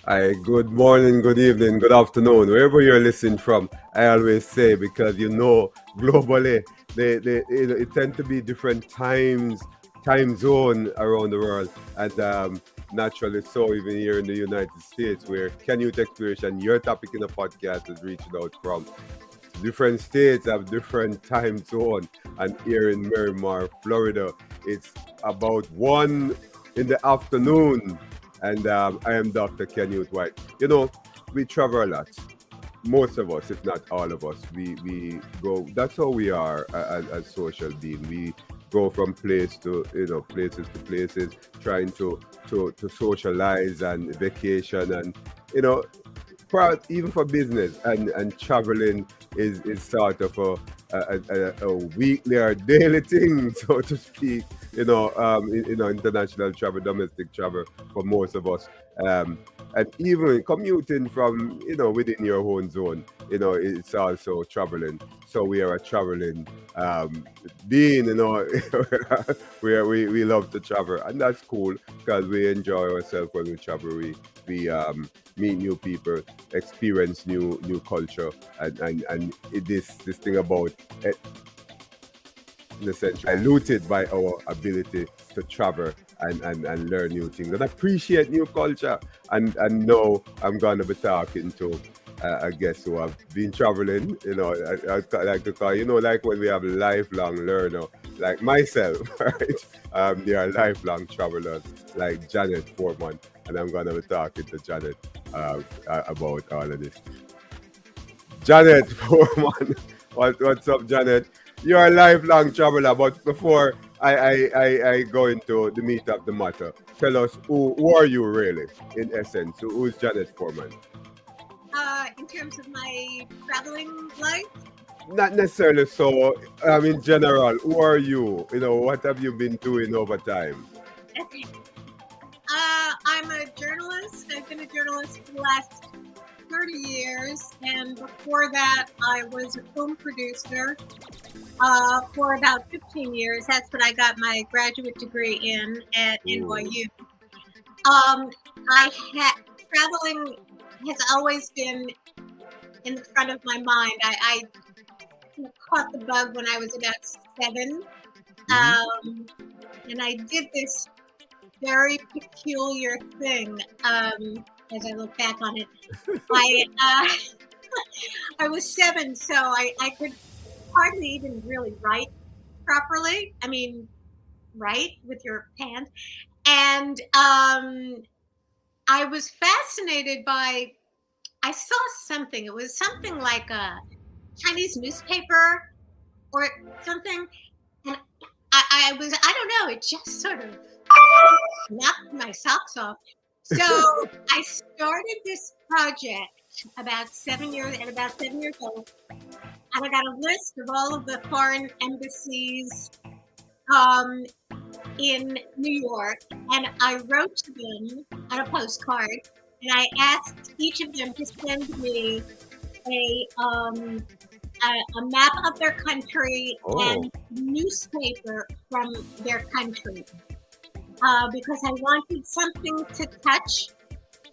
Hi, good morning, good evening, good afternoon, wherever you're listening from. I always say because globally it tend to be different time zone around the world, and naturally so even here in the United States, where Canute Exploration, your topic in the podcast is reaching out from. Different states have different time zone, and here in Miramar, Florida, it's about 1 in the afternoon, and I am Dr. Canute White. We travel a lot. Most of us, if not all of us, we go. That's how we are as social being. We go from places to places, trying to socialize and vacation, and you know even for business, and traveling is sort of a weekly or daily thing, so to speak. International travel, domestic travel for most of us, and even commuting from within your own zone. It's also traveling. So we are a traveling being. We love to travel, and that's cool because we enjoy ourselves when we travel. We meet new people, experience new culture, and this thing about in a sense diluted by our ability to travel and learn new things and appreciate new culture. And now I'm going to be talking to a guest who have been traveling. I like to call, like when we have lifelong learner like myself, right? They are lifelong travelers like Janet Foreman, and I'm going to be talking to Janet about all of this. Janet Foreman, what's up, Janet? You're a lifelong traveler, but before I go into the meat of the matter, tell us who are you really, in essence? Who's Janet Foreman? In terms of my traveling life, Not necessarily so. In general, who are you? What have you been doing over time? okay. I'm a journalist. I've been a journalist for the last 30 years, and before that, I was a film producer for about 15 years. That's what I got my graduate degree in at Ooh. NYU. Um, I had traveling has always been in the front of my mind. I caught the bug when I was about 7, Mhm. and I did this very peculiar thing. As I look back on it, I I was 7, so I could hardly even really write properly. I mean, write with your hand, and I was fascinated by. I saw something. It was something like a Chinese newspaper or something, and I was, I don't know, it just sort of knocked my socks off. So I started this project about 7 years old, and I got a list of all of the foreign embassies um, in New York, and I wrote to them on a postcard, and I asked each of them to send me a um, a map of their country Oh, and newspaper from their country, because I wanted something to touch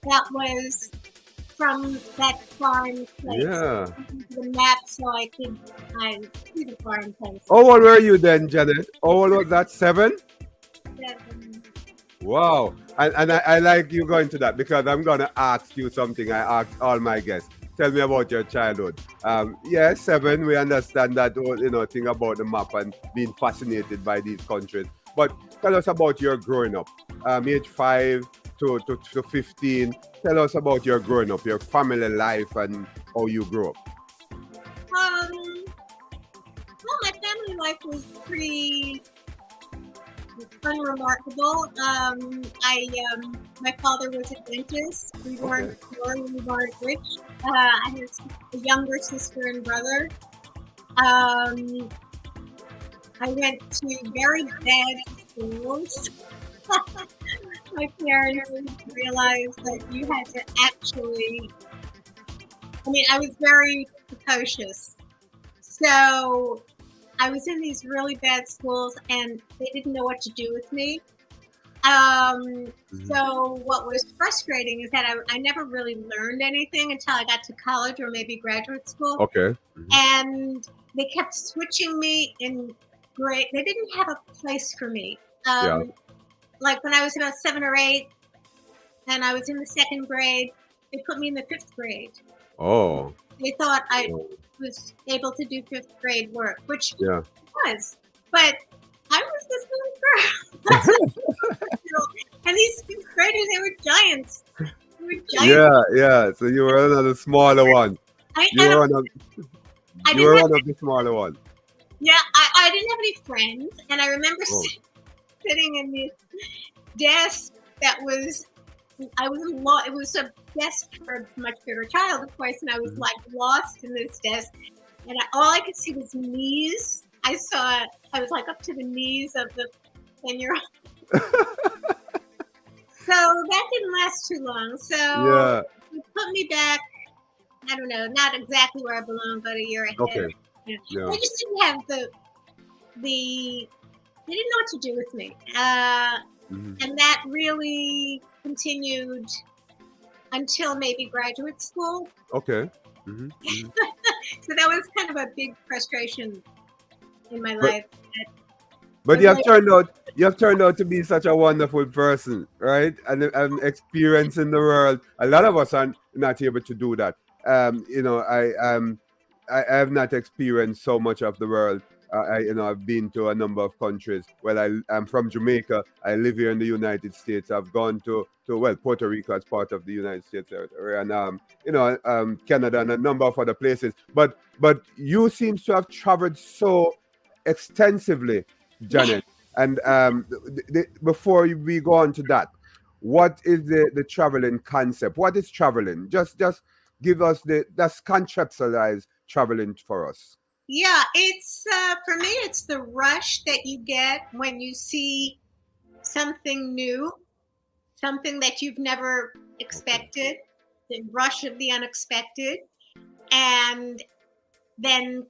that was from that foreign place. yeah. The map so I could see the foreign place. How old were you then, Janet? How old was that? 7? That, Wow. And I like you going to that because I'm going to ask you something I ask all my guests. Tell me about your childhood. Yeah, 7, we understand that whole, thing about the map and being fascinated by these countries. But tell us about your growing up. Age 5 to 15. Tell us about your growing up, your family life, and how you grew up. well, my family life was pretty unremarkable. My father was a dentist. We Okay. weren't poor. We weren't rich. I had a younger sister and brother. Um, I went to very bad schools. My parents realized that you had to actually. I mean, I was very precocious, so I was in these really bad schools, and they didn't know what to do with me. So what was frustrating is that I never really learned anything until I got to college or maybe graduate school. Okay. And they kept switching me in grade. They didn't have a place for me. Yeah. Like when I was about 7 or 8 and I was in the second grade, they put me in the 5th grade. Oh. They thought I was able to do 5th grade work, which Yeah. was. But I was this little girl. And these 5th graders, they were giants. They were giants. Yeah. So you were one of the smaller ones. You were one of the smaller ones. Yeah, I didn't have any friends, and I remember sitting in this desk that was, it was a desk for a much bigger child, of course, and I was like lost in this desk, and all I could see was knees. I was like up to the knees of the 10-year-old. So that didn't last too long. So you put me back, I don't know, not exactly where I belong, but a year ahead. Okay. Yeah. They just didn't have they didn't know what to do with me. And that really continued until maybe graduate school. Okay. So that was kind of a big frustration in my life. But you have turned out to be such a wonderful person, right? And experiencing the world. A lot of us are not able to do that. I have not experienced so much of the world. I've been to a number of countries. Well, I'm from Jamaica. I live here in the United States. I've gone to Puerto Rico as part of the United States, and Canada and a number of other places. But you seem to have traveled so extensively, Janet. And before we go on to that, what is the traveling concept? What is traveling? Just give us that's conceptualize traveling for us. Yeah, it's for me, it's the rush that you get when you see something new, something that you've never expected, the rush of the unexpected, and then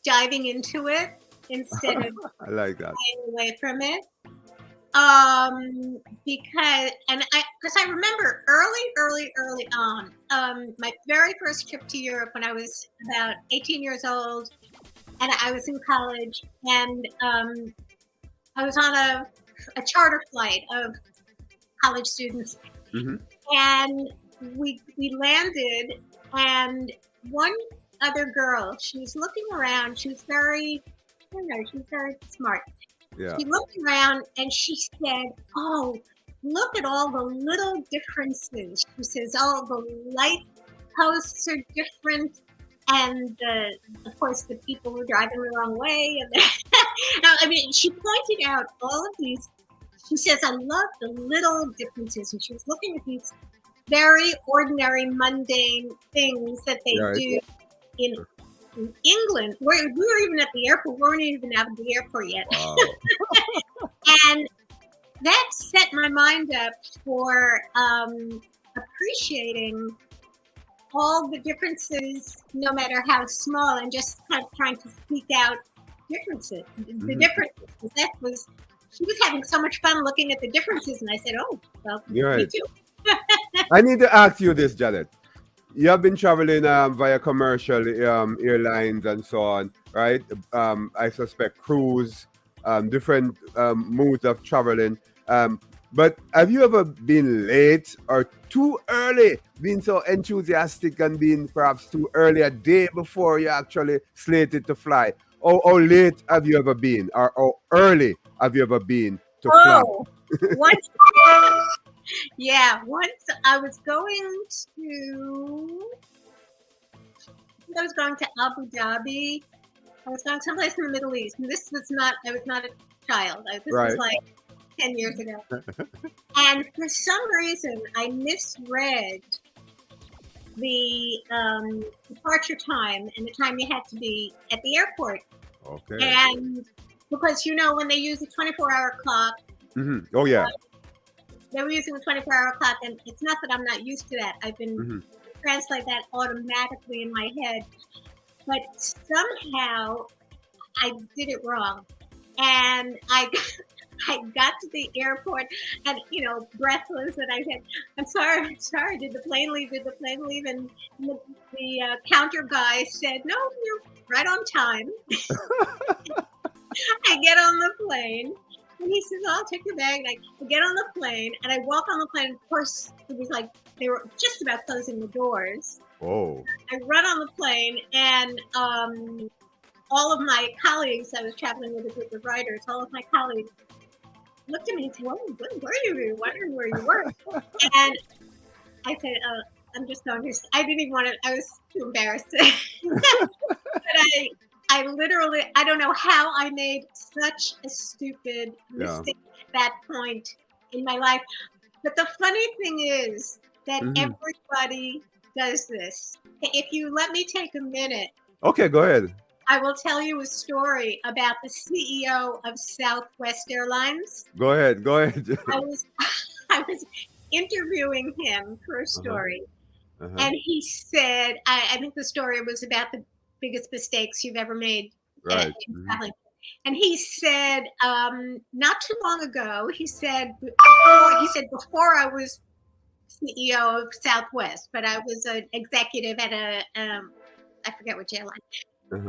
diving into it instead of I like that. staying away from it. Because I remember early on, my very first trip to Europe when I was about 18 years old, and I was in college, and I was on a charter flight of college students, and we landed, and one other girl, she was looking around. She was very, she was very smart. Yeah. She looked around and she said, "Oh, look at all the little differences." She says, "Oh, the light posts are different, and of course the people were driving the wrong way." And I mean, she pointed out all of these. She says, "I love the little differences," and she was looking at these very ordinary, mundane things that they do in England. We were even at the airport. We weren't even out of the airport yet. Wow. And that set my mind up for appreciating all the differences, no matter how small, and just kind of trying to seek out differences. The differences. She was having so much fun looking at the differences, and I said, "Oh, well, me too." I need to ask you this, Janet. You have been traveling via commercial airlines and so on, right? I suspect cruise, different modes of traveling. But have you ever been late or too early, being so enthusiastic and being perhaps too early a day before you actually slated to fly? How late have you ever been, or how early have you ever been to fly? Once I was going to Abu Dhabi. I was going someplace in the Middle East, and I was not a child. This was like 10 years ago. And for some reason, I misread the departure time and the time you had to be at the airport. Okay. And because, when they use a 24-hour clock. Oh, yeah. They were using a 24-hour clock, and it's not that I'm not used to that. I've been translate that automatically in my head, but somehow I did it wrong, and I I got to the airport and, breathless, and I said, I'm sorry, did the plane leave? Did the plane leave? And the counter guy said, no, you're right on time. I get on the plane, and he says, I'll take your bag. And I get on the plane, and I walk on the plane. Of course, it was like they were just about closing the doors. Oh. I run on the plane, and all of my colleagues, I was traveling with a group of writers, all of my colleagues looked at me and said, well, where were you? We were wondering where you were. And I said, I'm just going to, I didn't even want to, I was too embarrassed. But I literally, I don't know how I made such a stupid mistake at that point in my life. But the funny thing is that everybody does this. If you let me take a minute. Okay, go ahead. I will tell you a story about the CEO of Southwest Airlines. Go ahead. I was interviewing him for a story, and he said, I think the story was about the biggest mistakes you've ever made in traveling. And he said, not too long ago, he said before I was CEO of Southwest, but I was an executive at I forget which airline.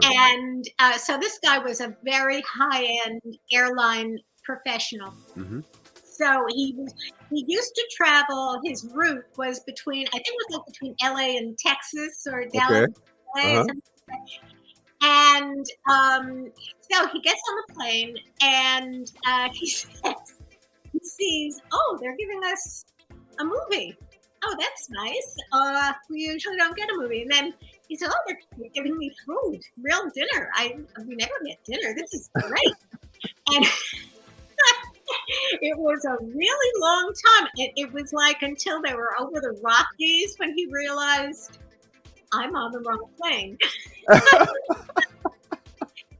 And so this guy was a very high-end airline professional. So he used to travel. His route was between, I think it was like between LA and Texas or Dallas. LA or something like that. And so he gets on the plane and he sees, oh, they're giving us a movie. Oh, that's nice. We usually don't get a movie. And then he said, oh, they're giving me food, real dinner. We never get dinner. This is great. And it was a really long time. It was like until they were over the Rockies when he realized I'm on the wrong plane.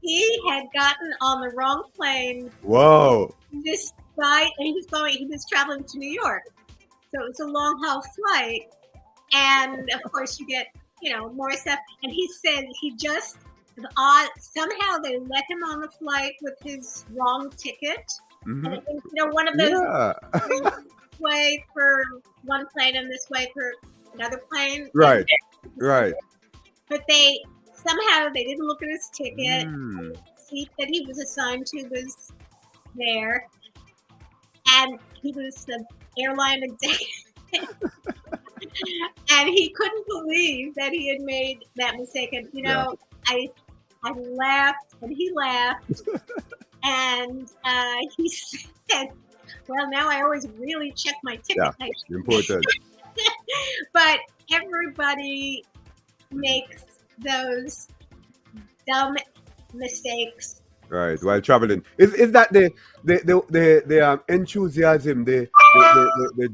He had gotten on the wrong plane. Whoa. This guy, and he was traveling to New York. So it was a long haul flight. And of course you get, more stuff. And he said somehow they let him on the flight with his wrong ticket. And it was, one of those this way for one plane and this way for another plane. Right. But they didn't look at his ticket. The seat that he was assigned to was there. And he was the airline executive. And he couldn't believe that he had made that mistake. And, I laughed and he laughed. And he said, well, now I always really check my ticket. Yeah, important. But everybody makes those dumb mistakes. Right, while traveling. Is that the enthusiasm, the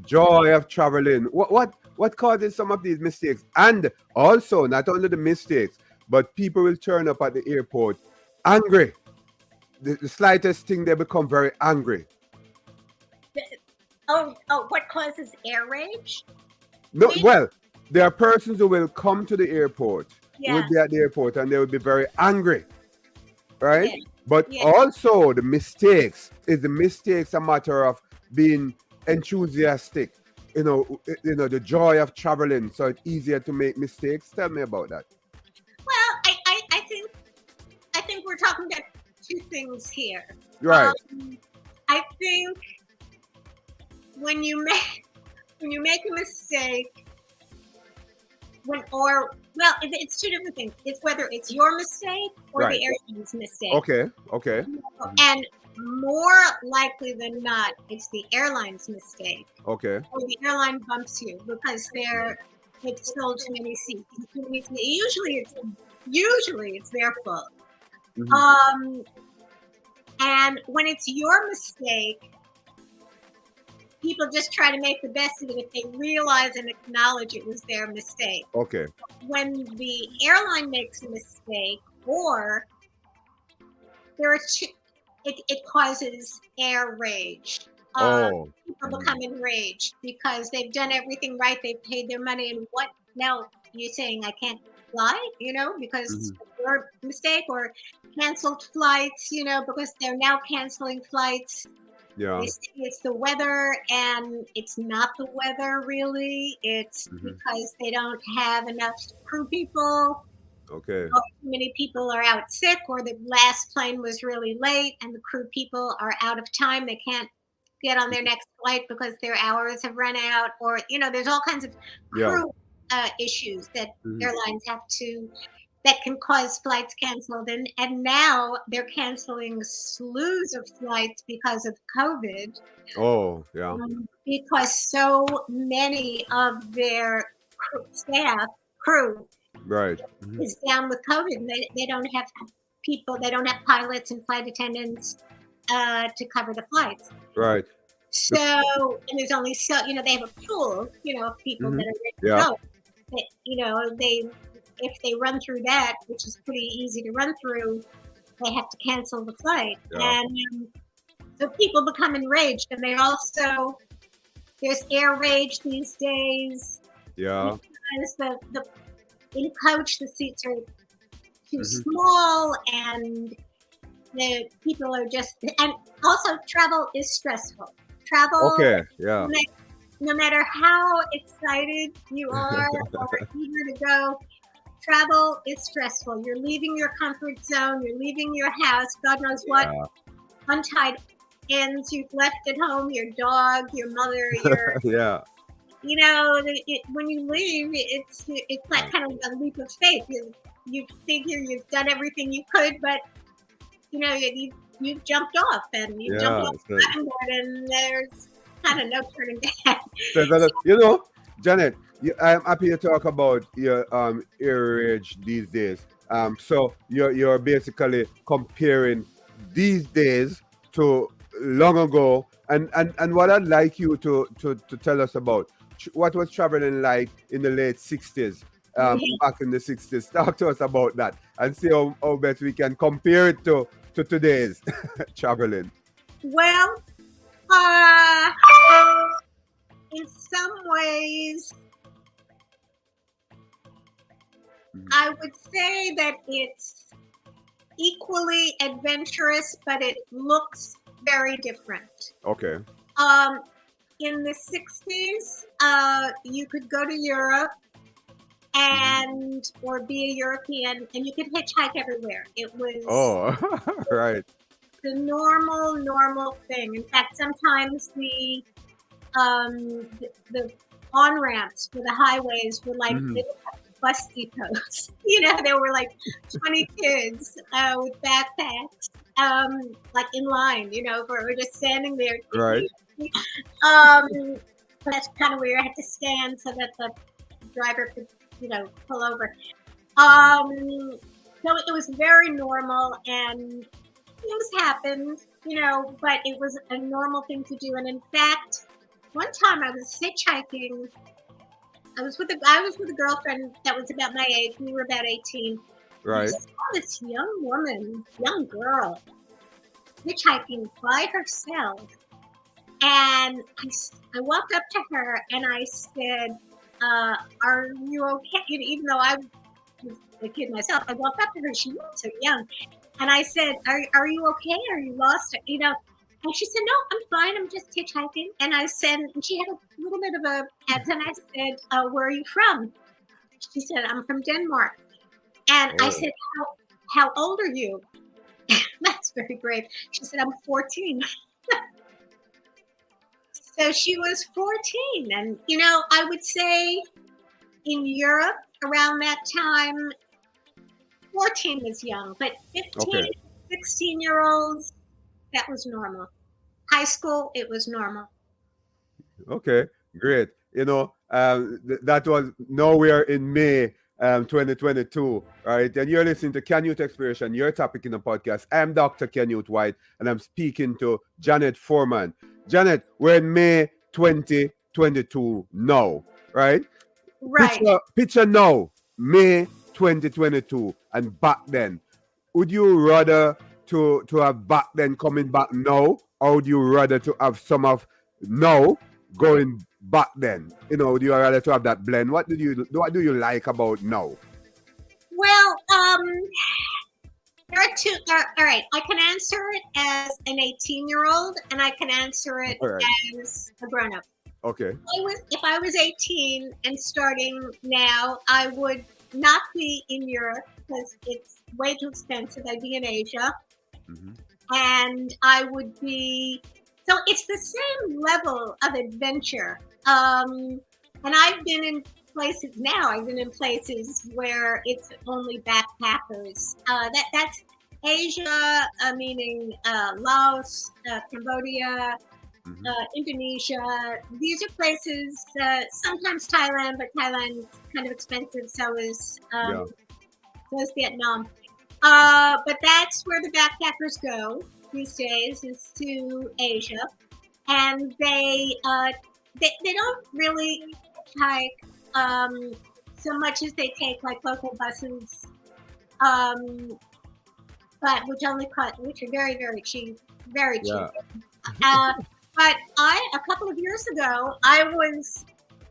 joy of traveling? What causes some of these mistakes? And also, not only the mistakes, but people will turn up at the airport angry. The slightest thing, they become very angry. What causes air rage? No, well, there are persons who will come to the airport, who will be at the airport, and they will be very angry, right? Yeah. But also the mistakes a matter of being enthusiastic, the joy of traveling, so it's easier to make mistakes. Tell me about that. Well, I think we're talking about two things here. Right. I think when you make a mistake, it's two different things. It's whether it's your mistake or the airline's mistake. Okay. And more likely than not, it's the airline's mistake. Okay. Or the airline bumps you because they've sold too many seats. Usually it's their fault. And when it's your mistake, people just try to make the best of it if they realize and acknowledge it was their mistake. Okay. When the airline makes a mistake, or it causes air rage. People become enraged because they've done everything right. They've paid their money, and what now? You're saying I can't fly, because it's your mistake, or canceled flights, because they're now canceling flights Yeah. It's the weather, and it's not the weather really. It's Hmm. because they don't have enough crew people, Okay. or too many people are out sick, or the last plane was really late, and the crew people are out of time. They can't get on their next flight because their hours have run out, or there's all kinds of Yeah. crew issues that Hmm. airlines have to that can cause flights canceled, and now they're canceling slews of flights because of COVID, Oh, yeah. because so many of their crew Right. Hmm. is down with COVID, and they don't have people, they don't have pilots and flight attendants to cover the flights. Right. So, and there's only they have a pool, of people Hmm. that are ready to Yeah. go. That, if they run through that, which is pretty easy to run through, they have to cancel the flight. Yeah. And so people become enraged, and there's air rage these days, Yeah. because the in coach the seats are too Hmm. small, and the people are just, and also travel is stressful. Travel, Okay. Yeah. no matter how excited you are or eager to go, travel is stressful. You're leaving your comfort zone, you're leaving your house, God knows what Yeah. untied ends you've left at home, your dog, your mother, your, Yeah. when you leave, it's like kind of a leap of faith. You figure you've done everything you could, but you've jumped off, and you've jumped Yeah. off the diving board, and there's kind of no turning back. Janet, I'm happy to talk about your air rage these days. So you're basically comparing these days to long ago, and what I'd like you to tell us about what was traveling like in the late '60s, back in the '60s. Talk to us about that and see how best we can compare it to today's traveling. Well, in some ways, Mhm. I would say that it's equally adventurous, but it looks very different. Okay. Um, in the 60s, you could go to Europe Mhm. or be a European, and you could hitchhike everywhere. It was Oh, right. the normal thing. In fact, sometimes the on ramps for the highways were like Mhm. little bus depots. There were like 20 kids with backpacks, like in line. We're just standing there. Right. Um, that's kind of where I had to stand so that the driver could, pull over. So it was very normal, and things happened, but it was a normal thing to do. And in fact, one time I was hitchhiking. I was with a girlfriend that was about my age. We were about 18. And I Right. saw this young girl, hitchhiking by herself. And I walked up to her and I said, "Are you okay?" Even though I was a kid myself, I walked up to her. She looked so young, and I said, "Are you okay? Are you lost?" And she said, "No, I'm fine. I'm just hitchhiking." And and she had a little bit of a accent. I said, "Where are you from?" She said, "I'm from Denmark." And I Oh. said, "How old are you?" That's very brave. She said, "I'm 14." So she was 14. And, I would say in Europe around that time, 14 was young, but 15, Okay. 16-year-olds, that was normal. High school, it was normal. Okay. Great. That was nowhere in May 2022, right? And you're listening to Canute Exploration, your topic in the podcast. I'm Dr. Canute White, and I'm speaking to Janet Foreman. Janet, we're in May 2022 now, right? Right. Picture now, May 2022, and back then. Would you rather to have back then coming back now, or would you rather to have some of now going back then? Would you rather to have that blend? What do you like about now? Well, There are two. All right, I can answer it as an 18-year-old, and I can answer it All right. as a grown-up. Okay. If I was 18 and starting now, I would not be in Europe because it's way too expensive. I'd be in Asia, Mm-hmm. and I would be. So it's the same level of adventure. And I've been in places now. I've been in places where it's only backpackers. That's Asia, meaning Laos, Cambodia, Mm-hmm. Indonesia. These are places. Sometimes Thailand, but Thailand's kind of expensive. Yeah. So is Vietnam. But that's where the backpackers go these days, is to Asia, and they don't really hike so much as they take like local buses, um, but which are very very cheap, very cheap. Yeah. Uh, but a couple of years ago, I was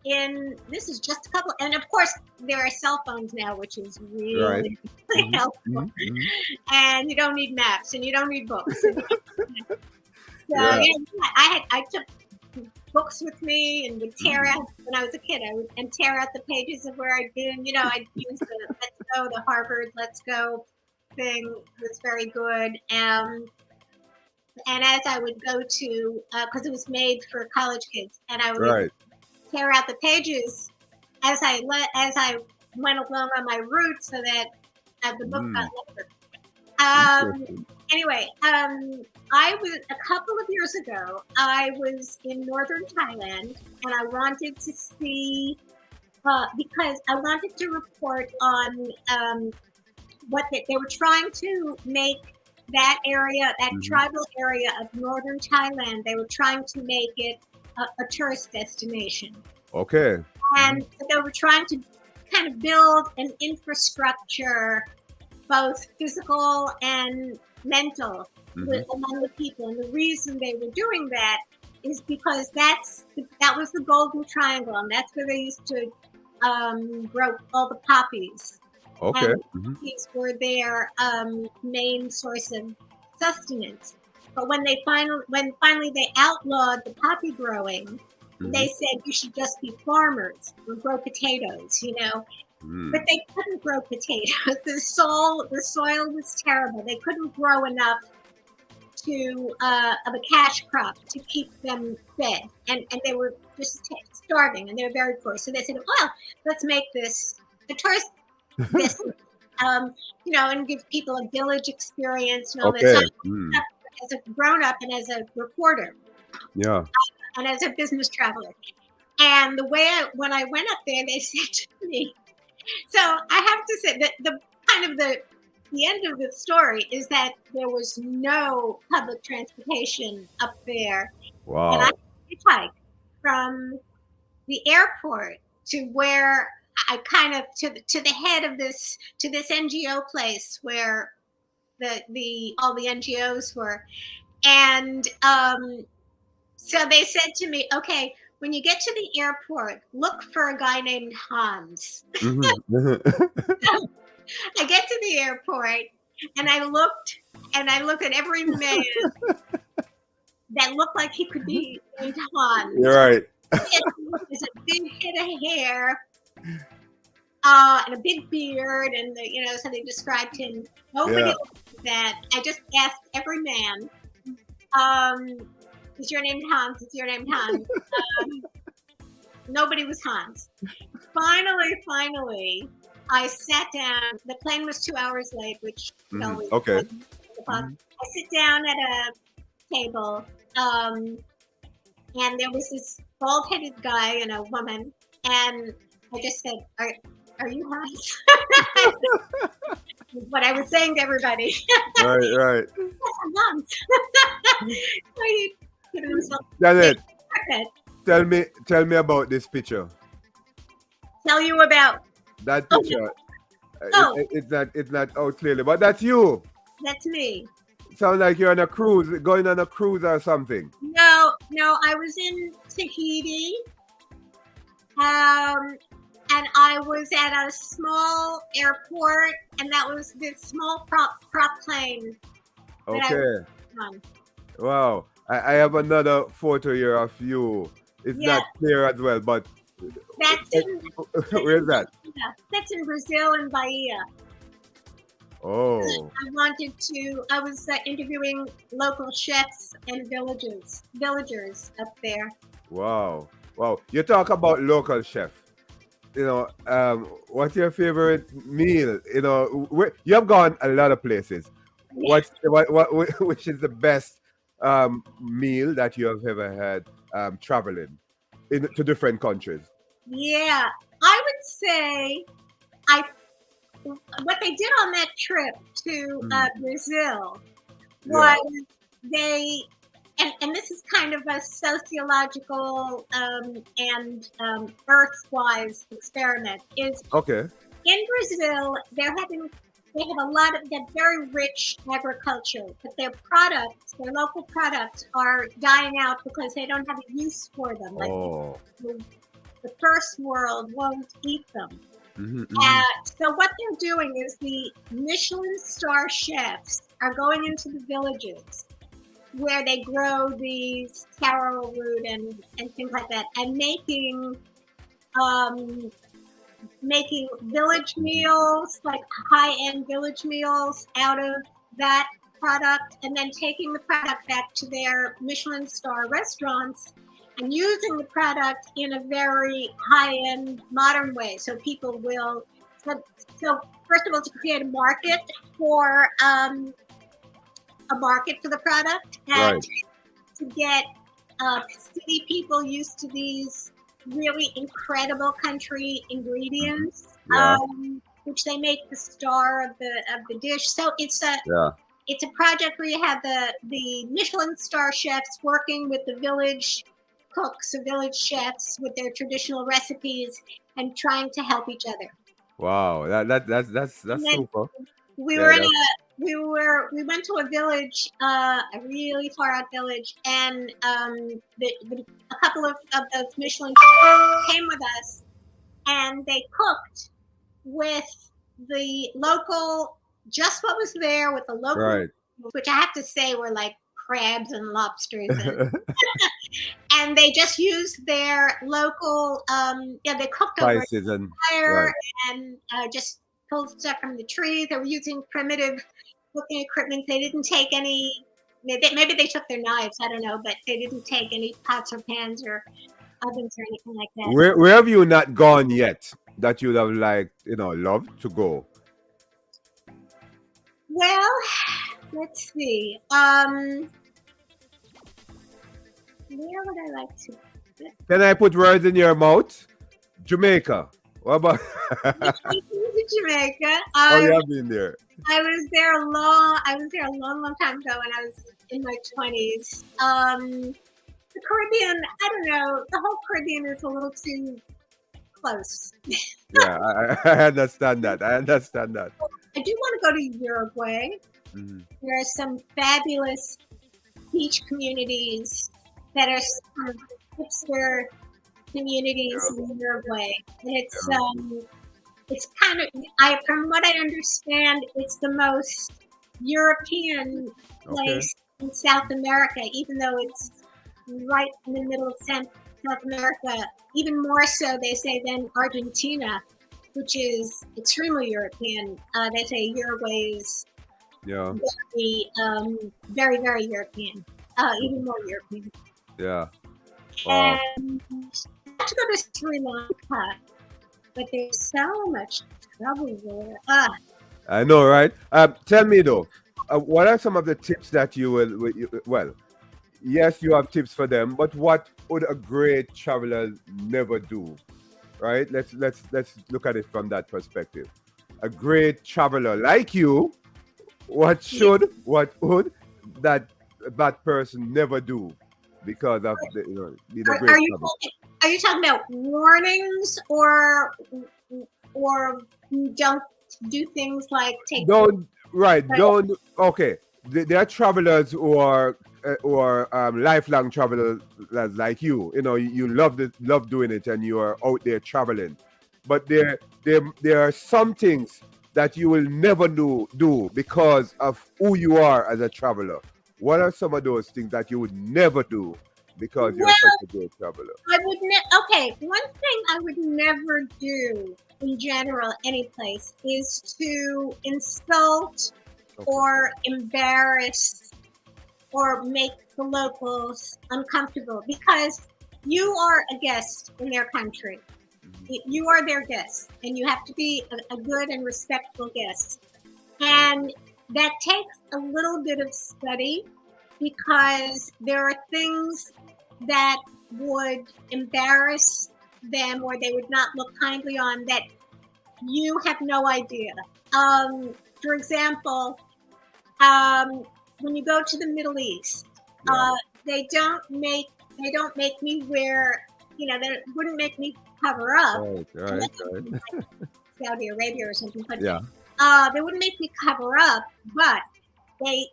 in. This is just a couple, and of course there are cell phones now, which is Right. really Mm-hmm. helpful. Mm-hmm. And you don't need maps, and you don't need books. So Yeah. I took books with me and would tear out when I was a kid. I would and tear out the pages of where I'd been. I'd use the Let's Go, the Harvard Let's Go thing was very good. And as I would go to, because it was made for college kids, and I would Right. tear out the pages as I went along on my route, so that the book got longer. Interesting. Anyway, I was a couple of years ago. I was in northern Thailand, and I wanted to see because I wanted to report on what they were trying to make that area, that Mhm. tribal area of northern Thailand. They were trying to make it a tourist destination, Okay. and they were trying to kind of build an infrastructure, both physical and mental, Mhm. among the people. And the reason they were doing that is because that was the Golden Triangle, and that's where they used to grow all the poppies. Okay. And Mhm. poppies were their main source of sustenance. But when finally they outlawed the poppy growing, they Mhm. said you should just be farmers or grow potatoes, But they couldn't grow potatoes. The soil was terrible. They couldn't grow enough of a cash crop to keep them fed, and they were just starving, and they were very poor. So they said, "Well, let's make this a tourist business, and give people a village experience and all this." So Okay. as a grown up and as a reporter Yeah. and as a business traveler, and when I went up there, they said to me. So I have to say that the end of the story is that there was no public transportation up there, and I Wow. hitchhiked from the airport to where I kind of to the head of this NGO place where the all the NGOs were, and so they said to me, "Okay, when you get to the airport, look for a guy named Hans." Mhm. I get to the airport, and I looked at every man that looked like he could be named You're Hans. right. There's a big head of hair, and a big beard, and so they described him. Nobody Yeah. looked like that. I just asked every man, um, "Is your name Hans? Is your name Hans?" Um, Nobody was Hans. Finally, I sat down. The plane was 2 hours late, which always Okay. I sit down at a table, and there was this bald-headed guy and a woman, and I just said, "Are you Hans?" What I was saying to everybody. Right. Right. "Yes, I'm Hans." So he giving himself Janet, haircut. tell me about this picture. Tell you about. That Oh, picture. oh, It's not out clearly, but that's you. that's me. Sound like you're on a cruise, going on a cruise or something. No, I was in Tahiti. and I was at a small airport, and that was this small prop plane that I was Okay. on. Wow. I have another photo here of you. It's Yeah, not clear as well, but that's in where's that? that's in Brazil in Bahia. Oh, I was interviewing local chefs and villagers up there. wow. Wow. You talk about local chef. What's your favorite meal? You have gone a lot of places. Yeah, Which is the best meal that you have ever had traveling to different countries? yeah. I would say I what they did on that trip to Mm, Brazil yeah. was they and this is kind of a sociological and earth-wise experiment is Okay. in Brazil they have a lot of they're very rich agriculture, but their local products are dying out because they don't have a use for them. Like Oh. the, the first world won't eat them. Hmm, hmm. So what they're doing is the Michelin star chefs are going into the villages where they grow these taro root and things like that, and um, making village meals, like high-end village meals out of that product, and then taking the product back to their Michelin star restaurants and using the product in a very high-end modern way. So people will, so first of all, to create for um, a market for the product, and Right. to get city people used to these really incredible country Hmm. ingredients, Yeah. which they make the star of the dish. So Yeah. it's a project where you have the Michelin star chefs working with the village cooks, the village chefs with their traditional recipes and trying to help each other. Wow. And That's then super. we Yeah. were in a we went to a village, a really far out village, and a couple of those Michelin chefs came with us, and they cooked with the local, just what was there with the local, Right. which I have to say were like crabs and lobsters, and they just used their local, they cooked over Spices and fire right. and just pulled stuff from the trees. They were using primitive cooking equipment. They didn't take any. Maybe they took their knives. I don't know, but they didn't take any pots or pans or ovens or anything like that. Where have you not gone yet that you'd have liked, loved to go? Well, let's see. Where would I like to? Can I put words in your mouth? Jamaica. What about? Jamaica. Oh, you have been there. I was there a long. I was there a long time ago when I was in my 20s. The Caribbean. I don't know. The whole Caribbean is a little too close. Yeah, I understand that. I understand that. I do want to go to Uruguay. Mhm. There are some fabulous beach communities that are sort of hipster communities Yeah, in Uruguay, and yeah. it's kind of from what I understand, it's the most European Okay. place in South America, even though it's right in the middle of South America. Even more so, they say, than Argentina, which is extremely European. They say Uruguay is Yeah. very, very European, even more European. Yeah. Wow. And I have to go to Sri Lanka, but there's so much trouble there. I know, right? Tell me though, what are some of the tips that you well, yes, you have tips for them, but what would a great traveler never do? Right? Let's look at it from that perspective. A great traveler like you, what would that that person never do because of being a great Are you traveler? are you talking about warnings or don't do things like take Don't right. photos? Don't okay. There are travelers who are lifelong travelers like you. You love doing it, and you are out there traveling. but there are some things that you will never do because of who you are as a traveler. What are some of those things that you would never do because you're Well, such a great traveler? I would okay, one thing I would never do in general, any place, is to insult or embarrass or make the locals uncomfortable, because you are a guest in their country. You are their guest, and you have to be a good and respectful guest. And that takes a little bit of study, because there are things that would embarrass them or they would not look kindly on that you have no idea. For example, when you go to the Middle East, they don't make me wear, they wouldn't make me cover up. Right. Saudi Arabia or something, but they wouldn't make me cover up, but they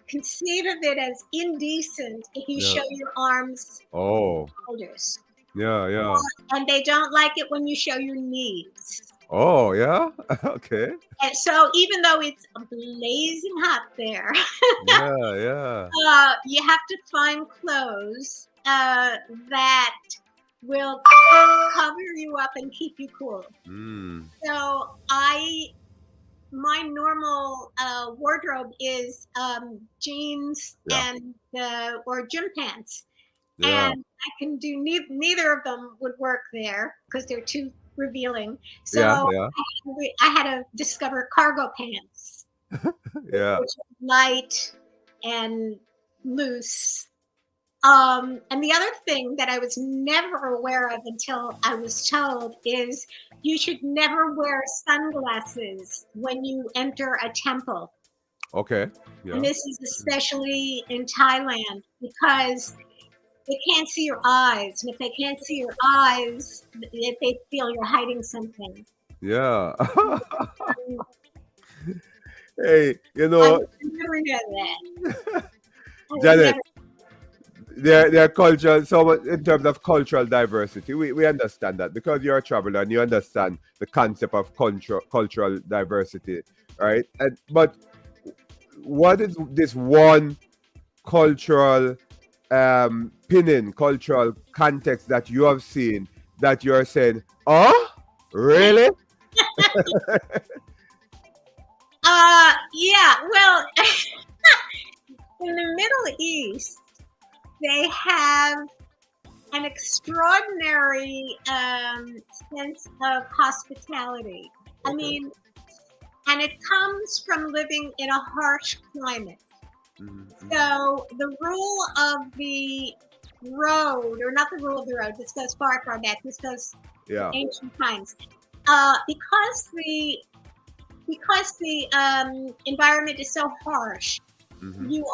conceive of it as indecent if you show your arms and shoulders. Yeah. And they don't like it when you show your knees. Oh, yeah? Okay. And so even though it's blazing hot there, you have to find clothes that will cover you up and keep you cool. So my normal wardrobe is jeans and or gym pants, and I can do neither of them would work there because they're too revealing. So I had to discover cargo pants, which are light and loose. And the other thing that I was never aware of until I was told is you should never wear sunglasses when you enter a temple. Okay. Yeah. And this is especially in Thailand, because they can't see your eyes. And if they can't see your eyes, they feel you're hiding something. Yeah. Hey, I never knew that. Janet, their culture, so in terms of cultural diversity, we understand that because you're a traveler and you understand the concept of cultural diversity, right? But what is this one cultural cultural context that you have seen that you're saying, oh, really? Yeah, well, in the Middle East, they have an extraordinary sense of hospitality. I mean, and it comes from living in a harsh climate. So the rule of the road, or not the rule of the road, this goes far, far back, this goes ancient times. Because the environment is so harsh, you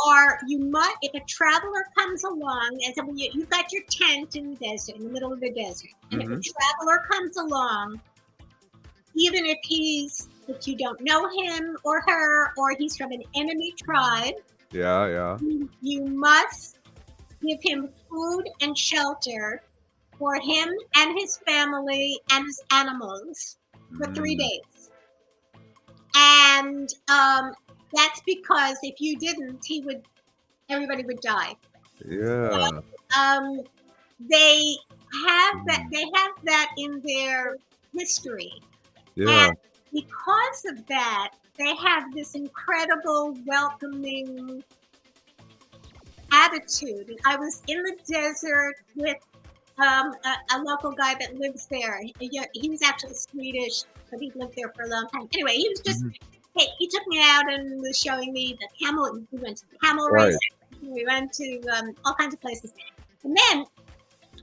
must, if a traveler comes along, and so you've got your tent in the desert, in the middle of the desert, and if a traveler comes along, even if you don't know him or her, or he's from an enemy tribe, you must give him food and shelter for him and his family and his animals for 3 days. And that's because if you didn't, everybody would die. Yeah. So, they have that in their history. Yeah. And because of that, they have this incredible welcoming attitude. And I was in the desert with a local guy that lives there. He was actually Swedish, but he lived there for a long time. Anyway, he was just, he took me out and was showing me the camel. We went to the camel race. We went to all kinds of places. And then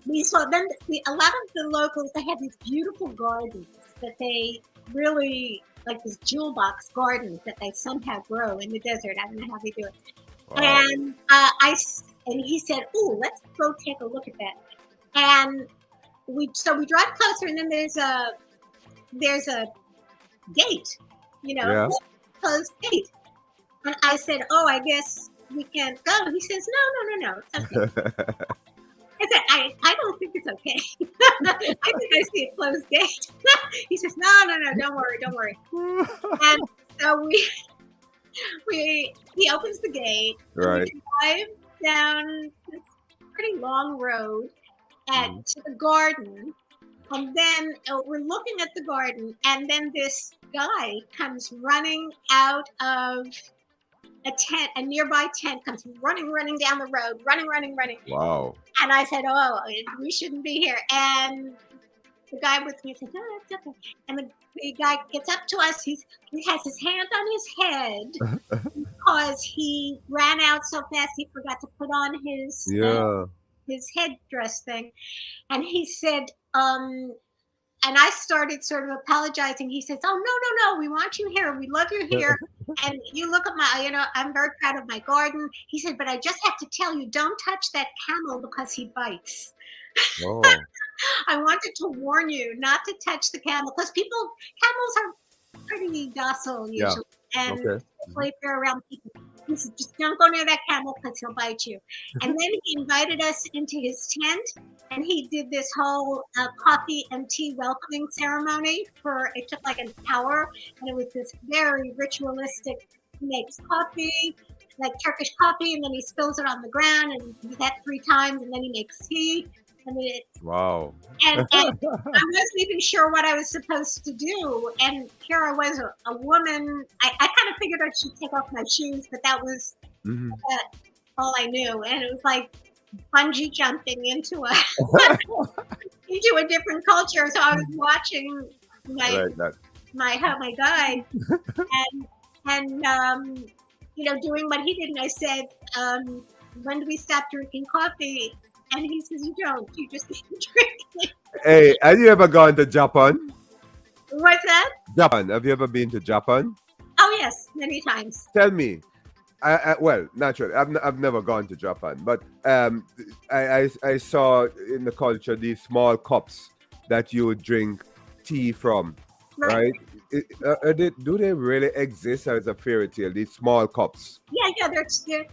we saw, a lot of the locals, they have these beautiful gardens that they really, like these jewel box gardens that they somehow grow in the desert. I don't know how they do it. Wow. And he said, "Oh, let's go take a look at that." And we drive closer, and then there's a gate, closed gate. And I said, "Oh, I guess we can't go." He says, "No, it's okay." I said, I don't think it's it's okay. I think I see a closed gate. He says, no, don't worry. And so he opens the gate. Right. We drive down this pretty long road to the garden. And then we're looking at the garden, and then this guy comes running out of a nearby tent, comes running down the road, running. Wow. And I said, oh, we shouldn't be here. And the guy with me said, oh, it's okay. And the guy gets up to us. He has his hand on his head because he ran out so fast he forgot to put on his headdress thing. And he said, and I started sort of apologizing. He says, oh, no, we want you here. We love you here. And you look at I'm very proud of my garden. He said, but I just have to tell you, don't touch that camel because he bites. Oh. I wanted to warn you not to touch the camel because camels are pretty docile usually. And especially if they're around people. He said, just don't go near that camel because he'll bite you. And then he invited us into his tent, and he did this whole coffee and tea welcoming ceremony it took like an hour, and it was this very ritualistic. He makes coffee, like Turkish coffee, and then he spills it on the ground, and he does that 3 times, and then he makes tea. I mean, wow. And I wasn't even sure what I was supposed to do. And here I was, a woman. I kind of figured I should take off my shoes, but that was all I knew. And it was like bungee jumping into a different culture. So I was watching my guide and doing what he did. And I said, when do we stop drinking coffee? And he says, you don't. You just keep drinking. Hey, have you ever gone to Japan? What's that? Japan. Have you ever been to Japan? Oh, yes. Many times. Tell me. Well, naturally, I've never gone to Japan, but I saw in the culture these small cups that you would drink tea from, right? Do they really exist as a fairy tale? These small cups? Yeah, they're cups. Yeah.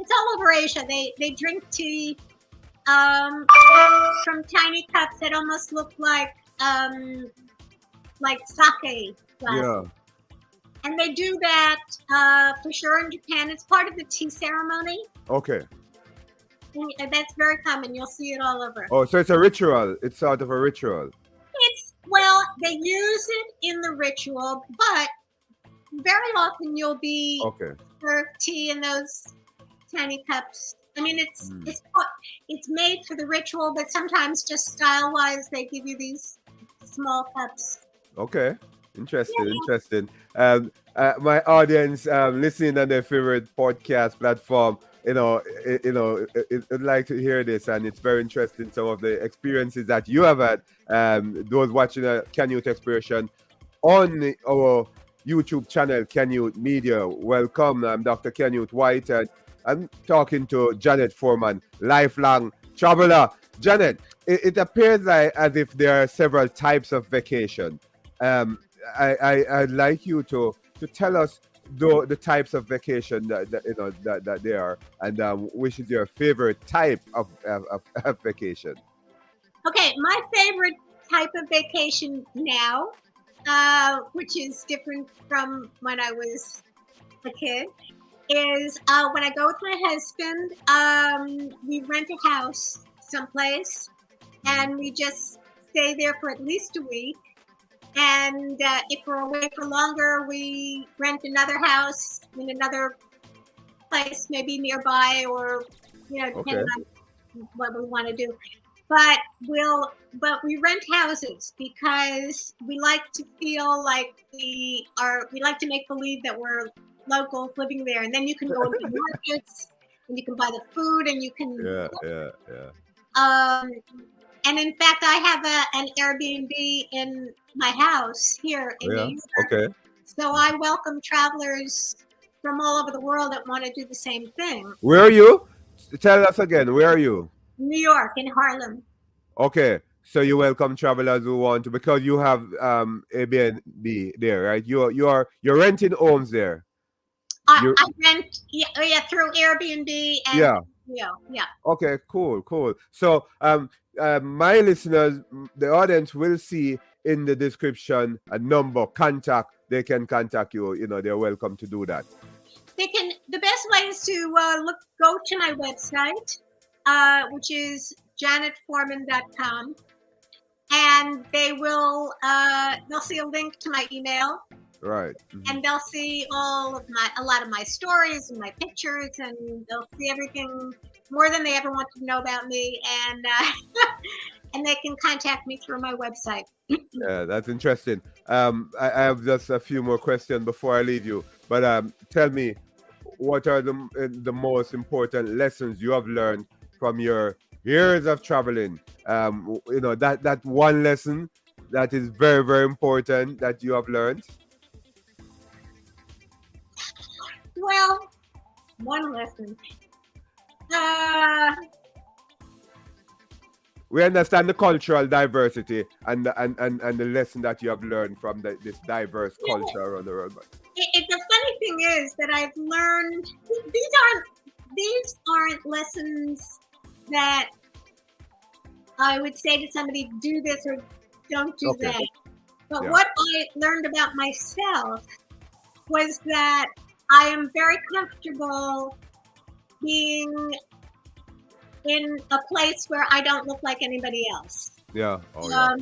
It's all over Asia. They drink tea from tiny cups that almost look like sake glasses. Yeah. And they do that for sure in Japan. It's part of the tea ceremony. Okay. And that's very common. You'll see it all over. Oh, so it's a ritual. It's sort of a ritual. They use it in the ritual, but very often you'll be served tea in those tiny cups. I mean, it's made for the ritual, but sometimes just style-wise, they give you these small cups. Okay, interesting. My audience listening on their favorite podcast platform, I'd like to hear this, and it's very interesting. Some of the experiences that you have had. Those watching a Canute Expression on our YouTube channel, Canute Media. Welcome. I'm Dr. Canute White, and I'm talking to Janet Foreman, lifelong traveler. Janet, it appears as if there are several types of vacation. I'd like you to tell us the types of vacation that there are, and which is your favorite type of vacation. Okay, my favorite type of vacation now, which is different from when I was a kid, is when I go with my husband, we rent a house someplace, and we just stay there for at least a week. And if we're away for longer, we rent another house in another place, maybe nearby, or depending on what we want to do. But we rent houses because we like to feel like we like to make believe that we're locals living there, and then you can go into the markets and you can buy the food and you can and in fact I have an Airbnb in my house here in New York. Okay. So I welcome travelers from all over the world that want to do the same thing. Where are you? Tell us again, where are you? New York, in Harlem. Okay, so you welcome travelers who want to, because you have Airbnb there, right? You're renting homes there. I rent through Airbnb, and Yeah, yeah. Okay, cool. So, my listeners, the audience will see in the description a number, contact. They can contact you. You know, they're welcome to do that. They can. The best way is to go to my website, which is janetforeman.com, and they'll see a link to my email, Right. and they'll see a lot of my stories and my pictures, and they'll see everything more than they ever wanted to know about me, and and they can contact me through my website. Yeah, that's interesting. I have just a few more questions before I leave you. But tell me, what are the most important lessons you have learned from your years of traveling? You know, that one lesson that is very, very important that you have learned. Well, one lesson. Uh, We understand the cultural diversity and the lesson that you have learned from this diverse culture around the world. But the funny thing is that I've learned these aren't lessons that I would say to somebody, do this or don't do Okay. that. But Yeah. what I learned about myself was that I am very comfortable being in a place where I don't look like anybody else. Yeah. Oh yeah.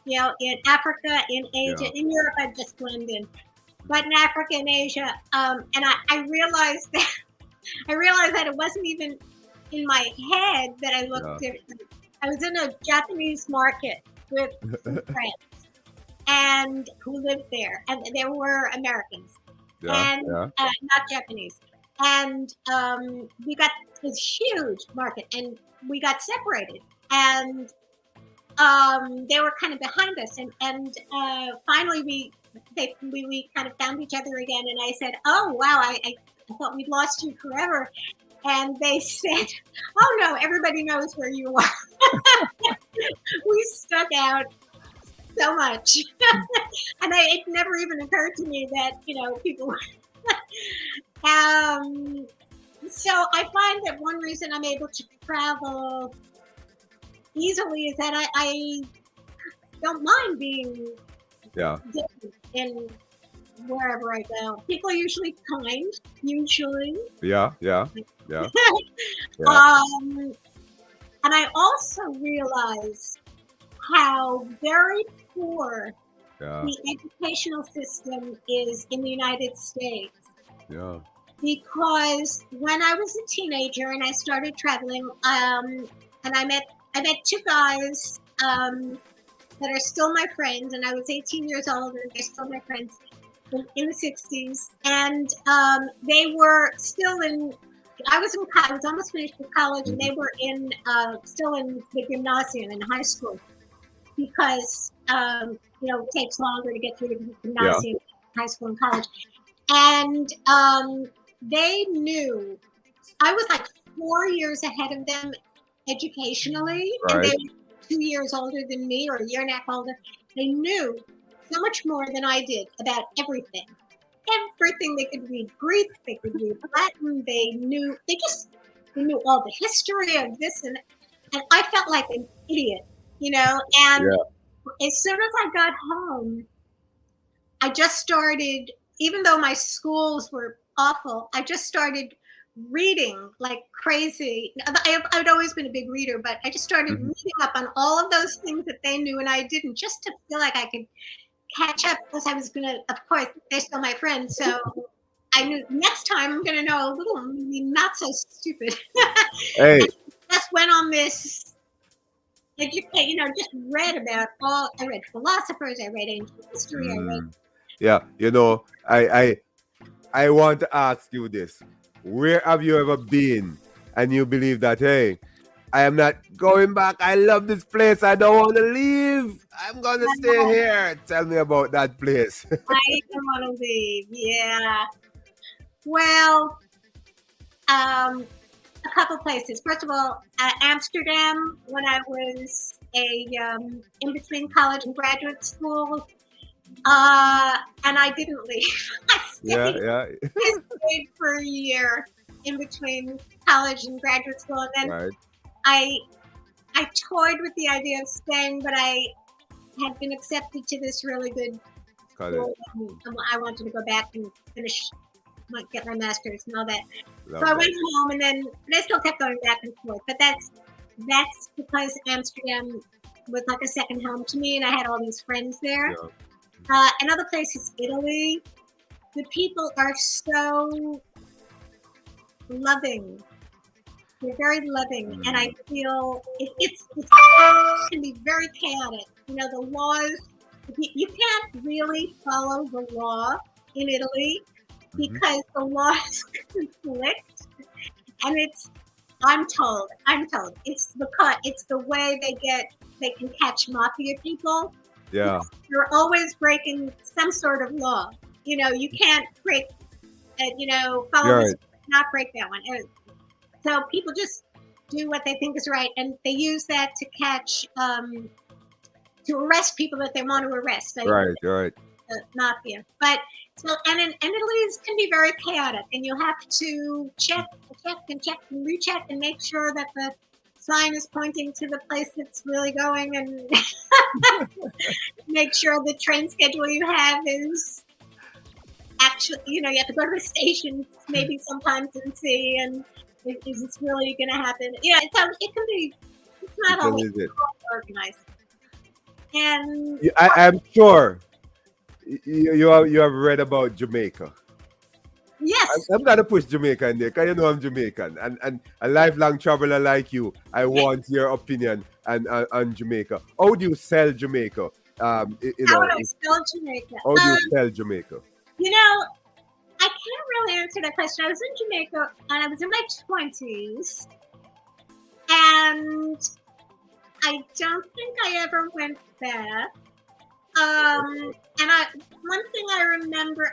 You know, in Africa, in Asia, Yeah. in Europe, I just blend in. But in Africa and Asia, and I realized that it wasn't even in my head that I looked different. I was in a Japanese market with some friends and who lived there, and there were Americans Yeah. and Yeah. not Japanese. And we got this huge market, and we got separated, and they were kind of behind us, and finally we kind of found each other again, and I said, "Oh wow, I thought we'd lost you forever," and they said, "Oh no, everybody knows where you are." We stuck out so much, and it never even occurred to me that people. So I find that one reason I'm able to travel easily is that I don't mind being Yeah. different in wherever I go. People are usually kind, usually. Yeah. Yeah. Yeah. Yeah. And I also realize how very poor Yeah. the educational system is in the United States. Yeah. Because when I was a teenager and I started traveling, and I met two guys that are still my friends, and I was 18 years old, and they're still my friends in the 60s, and they were still in. I was almost finished with college, and they were still in the gymnasium in high school, because it takes longer to get through the gymnasium, high school, and college, and they knew I was like 4 years ahead of them educationally, and they Right. were 2 years older than me, or a year and a half older. They knew so much more than I did about everything. Everything. They could read Greek, they could read Latin, they knew all the history of this, and I felt like an idiot, and as soon as I got home, I just started, even though my schools were awful, I just started reading like crazy. I'd always been a big reader, but I just started reading up on all of those things that they knew and I didn't, just to feel like I could catch up, because I was going to, of course, they're still my friends. So I knew next time I'm going to know a little, not so stupid. Hey. I just went on this educate, just read about I read philosophers, I read ancient history, I read. Yeah, I want to ask you this. Where have you ever been and you believe that, hey, I am not going back. I love this place. I don't want to leave. I'm going to stay here. Tell me about that place. I don't want to leave. Yeah. Well, a couple places. First of all, Amsterdam, when I was in between college and graduate school, and I didn't leave. I stayed for a year. in between college and graduate school, and then Right. I toyed with the idea of staying, but I had been accepted to this really good College. school, and I wanted to go back and get my master's and all that. Love So I that. went home, and I still kept going back and forth. But that's because Amsterdam was like a second home to me, and I had all these friends there. Yeah. Another place is Italy. The people are so loving. They're very loving, and I feel it can be very chaotic. You know, the laws, you can't really follow the law in Italy because the laws conflict, and I'm told it's the way they can catch mafia people. Yeah. You're always breaking some sort of law. You know, you can't break, follow this, not break that one. So people just do what they think is right, and they use that to catch, to arrest people that they want to arrest. Right. The mafia. But so, and Italy can be very chaotic, and you have to check and recheck and make sure that the sign is pointing to the place it's really going, and make sure the train schedule you have is actually, you have to go to the station maybe sometimes and see, and is this really going to happen? Yeah, it can be. It's not always organized. And I'm sure you have read about Jamaica. Yes, I'm gonna push Jamaica in there because you know I'm Jamaican, and a lifelong traveler like you. I want your opinion on Jamaica. How do you sell Jamaica? How would I spell Jamaica? How do you sell Jamaica? I can't really answer that question. I was in Jamaica and I was in my 20s, and I don't think I ever went back. And one thing I remember,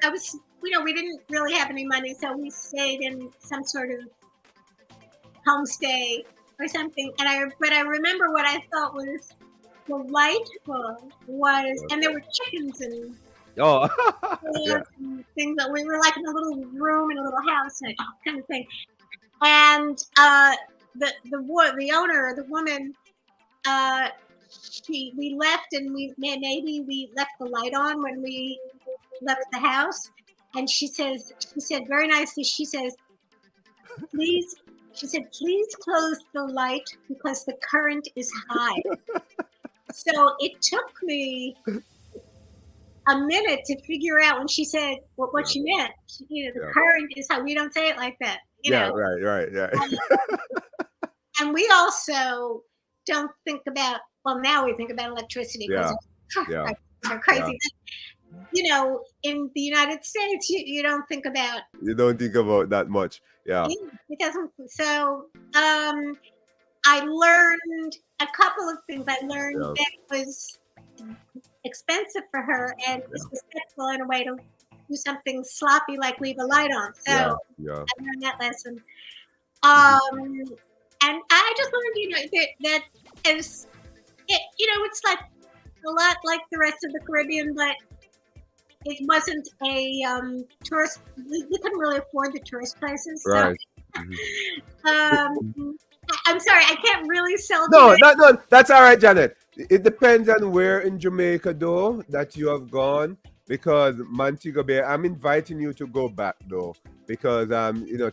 we didn't really have any money, so we stayed in some sort of homestay or something. But I remember what I thought was delightful and there were chickens and things that we were like in a little room in a little house and kind of thing. And the owner, the woman, we left, and we left the light on when we left the house, and she said very nicely, please close the light because the current is high. So it took me a minute to figure out when she said what she meant. The current is high. We don't say it like that. Right. And we also don't think about, well, now we think about electricity because they're crazy. In the United States, you don't think about. You don't think about that much. Yeah. It doesn't. So I learned a couple of things. I learned that it was expensive for her and disrespectful in a way to do something sloppy like leave a light on. So I learned that lesson. And I just learned, that is it. It's like a lot like the rest of the Caribbean, but it wasn't a tourist. We couldn't really afford the tourist places. Right. So, I'm sorry, I can't really sell. No, that's all right, Janet. It depends on where in Jamaica, though, that you have gone. Because Montego Bay, I'm inviting you to go back, though, because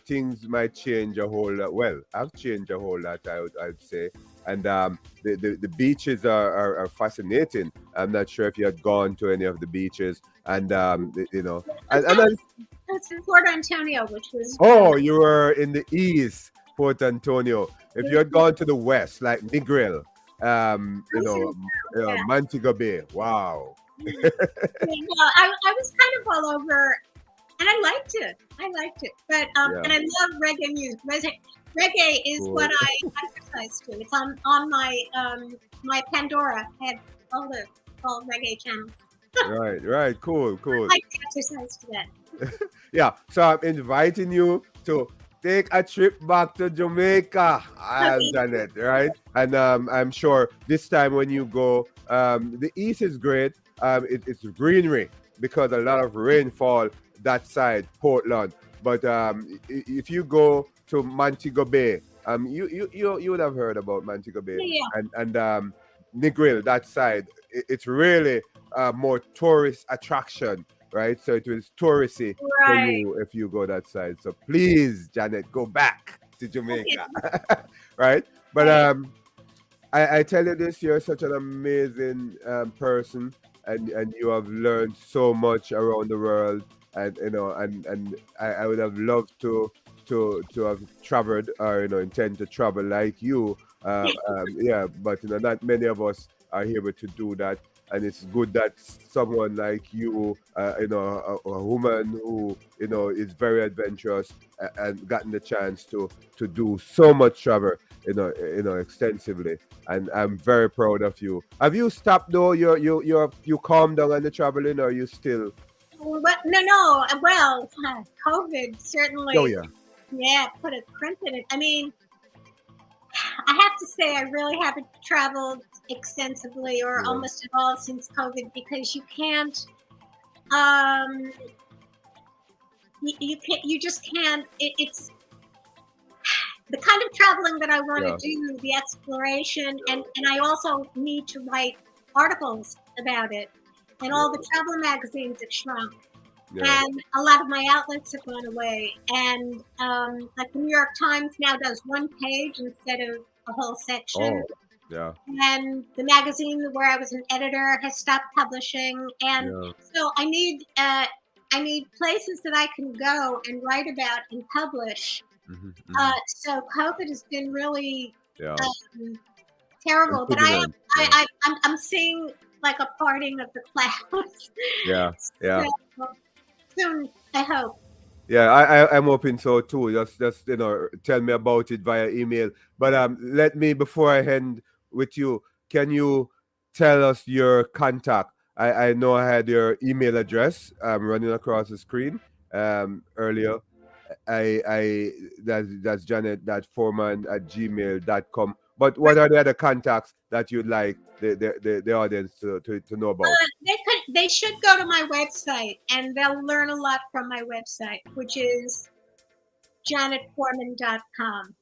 things might change a whole lot. Well, I've changed a whole lot, I'd say, and the beaches are fascinating. I'm not sure if you had gone to any of the beaches, and It's in Port Antonio, which was. Oh, you were in the east, Port Antonio. If you had gone to the west, like Negril, Montego Bay, wow. I was kind of all over, and I liked it. But and I love reggae music. Reggae is what I exercise to. It's on my my Pandora. I have all reggae channels. Right. Cool. I like to exercise to that. Yeah. So I'm inviting you to take a trip back to Jamaica, Janet, right? And I'm sure this time when you go, the east is great. It's greenery because a lot of rainfall that side, Portland. but if you go to Montego Bay, you would have heard about Montego Bay Yeah. and Negril, that side. It's really more tourist attraction, right? So it was touristy for Right. you if you go that side. So please, Janet, go back to Jamaica, right? But I tell you this, you're such an amazing person, and you have learned so much around the world, and and I would have loved to have traveled, or intend to travel like you. Yeah, but not many of us are able to do that, and it's good that someone like you, a woman who is very adventurous, and gotten the chance to do so much travel, extensively, and I'm very proud of you. Have you stopped though? You calmed down on the traveling, or you still? But no. Well, COVID certainly. Oh yeah. Yeah, put a crimp in it. I mean, I have to say I really haven't traveled extensively or Yeah. almost at all since COVID, because you can't. You just can't. It's the kind of traveling that I want Yeah. to do, the exploration, and I also need to write articles about it. And all the travel magazines have shrunk, Yeah. and a lot of my outlets have gone away. And like the New York Times now does one page instead of a whole section. Oh. Yeah. And the magazine where I was an editor has stopped publishing. And Yeah. so I need places that I can go and write about and publish. Hmm. So COVID has been really Yeah. terrible, but Inconvenient. I'm seeing like a parting of the clouds. Yeah. Yeah. So soon, I hope. Yeah, I'm hoping so too. Just tell me about it via email. But let me, before I end with you, can you tell us your contact? I know I had your email address running across the screen earlier. That's Janet.Foreman@gmail.com. But what are the other contacts that you'd like the audience to know about? They should go to my website, and they'll learn a lot from my website, which is janetforeman.com.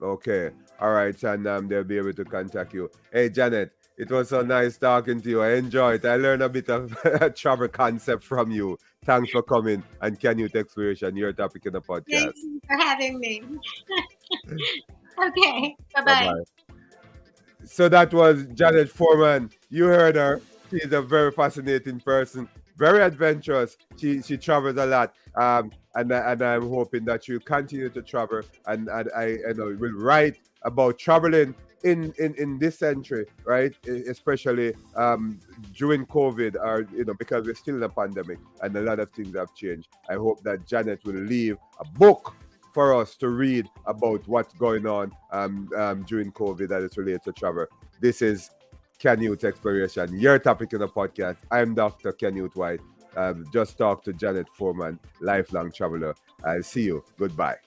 Okay. All right, and they'll be able to contact you. Hey, Janet, it was so nice talking to you. I enjoyed it. I learned a bit of travel concept from you. Thanks for coming and Canute Exploration, your topic in the podcast. Thank you for having me. Okay, bye-bye. Bye-bye. So that was Janet Foreman. You heard her. She's a very fascinating person, very adventurous. She travels a lot. And I'm hoping that she'll continue to travel, and I will write about traveling in this century, right? Especially during COVID, or because we're still in a pandemic and a lot of things have changed. I hope that Janet will leave a book for us to read about what's going on during COVID that is related to travel. This is Canute Exploration, your topic in the podcast. I'm Dr. Canute White. Just talk to Janet Foreman, lifelong traveler. I'll see you. Goodbye.